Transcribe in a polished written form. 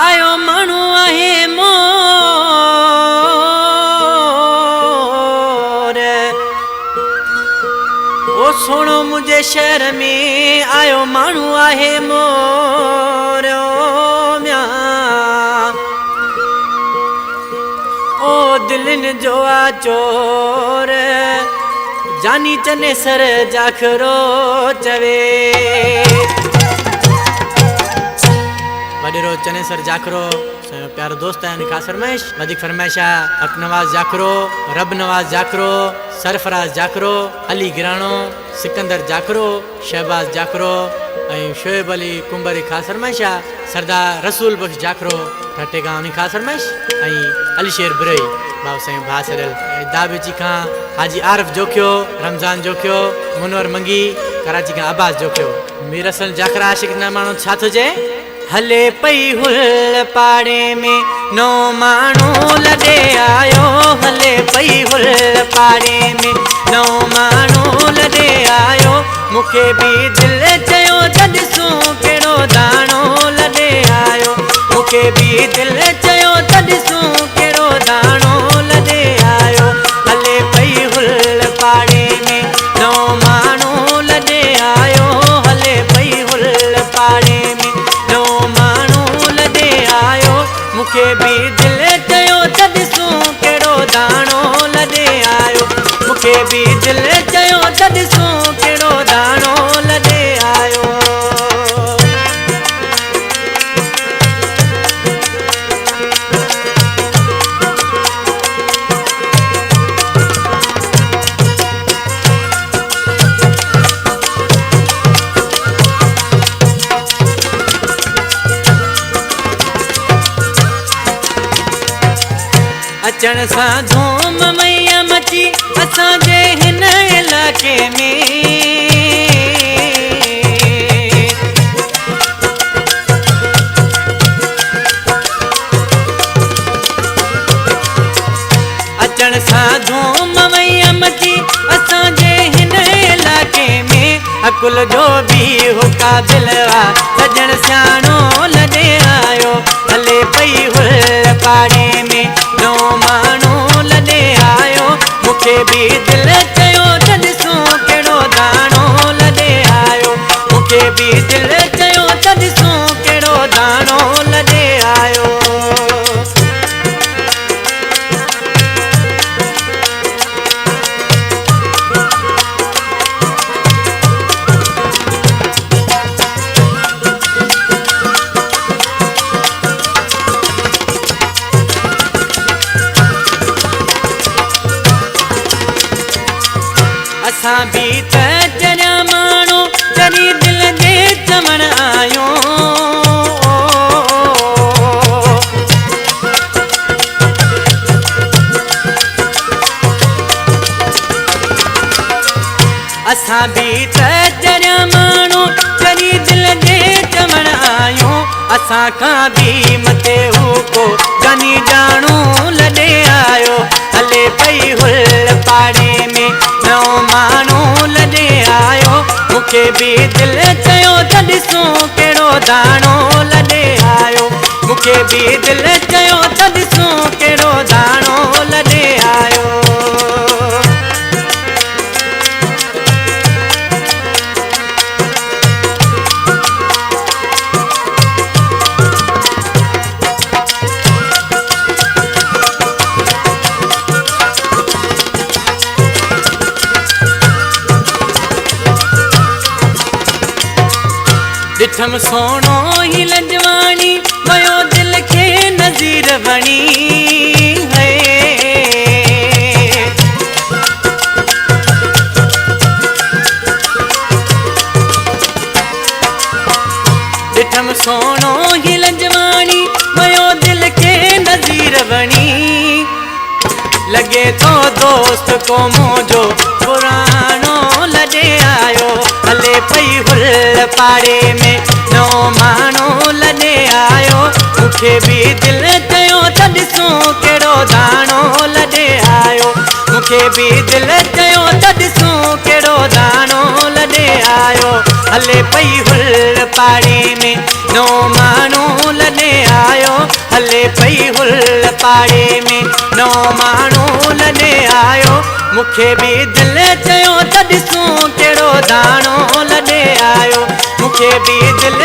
आयो मानू आहे मोर ओ सोनो मुझे शहर में आयो मानू आहे मोर ओ म्या ओ दिलन जो आ चोर जानी चने सर जाखरो चवे वडेरो चने सर जाखरो प्यारो दोस्त है निकास फरमाइश वधिक फरमाइशा हक नवाज जाखरो रब नवाज जाखरो सरफराज जाखरो अली गिरानो सिकंदर जाखरो शहबाज जाखरो शोएब अली कुंबरी खास फरमाइशा सरदार रसूल बख्श जाखरो ठटे गांव नि खास फरमाइश अली शेर बुरई बाबू साईं भासरल दाबेची खां हाजी आरफ जोखियो रमजान जोखियो मुनवर मंगी कराची खां अब्बास जोखियो मीर असल जाखरा आशिक न मानो छा थो जे हले पई हुल पाड़े में नो मानू लदे आयो हले पई हुल पाड़े में नो मानू लदे आयो मुखे भी दिल चयो तॾिसूं कहिड़ो दाणो लदे आयो मुखे भी दिल चयो तॾिसूं कहिड़ो दाणो लदे आयो हले पई हुल पाड़े में नो मानू लदे आयो हले पई हुल पाड़े में मुखे भी दिल चयो तॾिसूं कहिड़ो दाणो लदे आयो मुखे भी दिल चयो तॾिसूं कहिड़ो दाणो लदे आयो अचण सां धूम मैया मची असांजे हिन इलाके में अचण सां धूम मैया मची असांजे हिन इलाके में अकुल जो भी हो काबिल वा सजण सियाणो लॾे आयो हले पई हुल पाड़े में नो मानू लॾे आयो मुखे भी दिल चयो तॾिसूं कहिड़ो दाणो लॾे आयो मुखे भी दिल चयो तॾिसूं कहिड़ो दाणो लॾे आयो असां भी त चरिया माण्हू चरी दिल जे चवण आयो असां भी त चरिया माण्हू चरी दिल जे चवण आयो असां खां भी मथे हू को जानी ॼाणू लॾे आयो हले पई हुल पाड़े में नो मानू लॾे आयो मुखे भी दिल चयो तॾिसूं कहिड़ो दाणो लॾे आयो मुखे भी दिल चयो तॾिसूं कहिड़ो दाणो लॾे आयो ॾिठम सोनो ही लजवानी वयो दिल खे नज़ीर बणी है ॾिठम सोनो ही लजवानी वयो दिल खे नज़ीर बणी लगे तो दोस्त को मोजो पुरानो लॾे आयो हले पई हुल पाड़े में नो मानू लॾे आयो मुखे भी दिल चयो तॾिसूं कहिड़ो दाणो लॾे आयो मुखे भी दिल चयो तॾिसूं कहिड़ो दाणो लॾे आयो हले पई हुल पाड़े में नो मानू लॾे आयो हले पई हुल पाड़े में नो माण्हू लॾे आयो मूंखे बि दिलि चयो त ॾिसूं कहिड़ो दाणो लॾे आयो मूंखे बि दिलि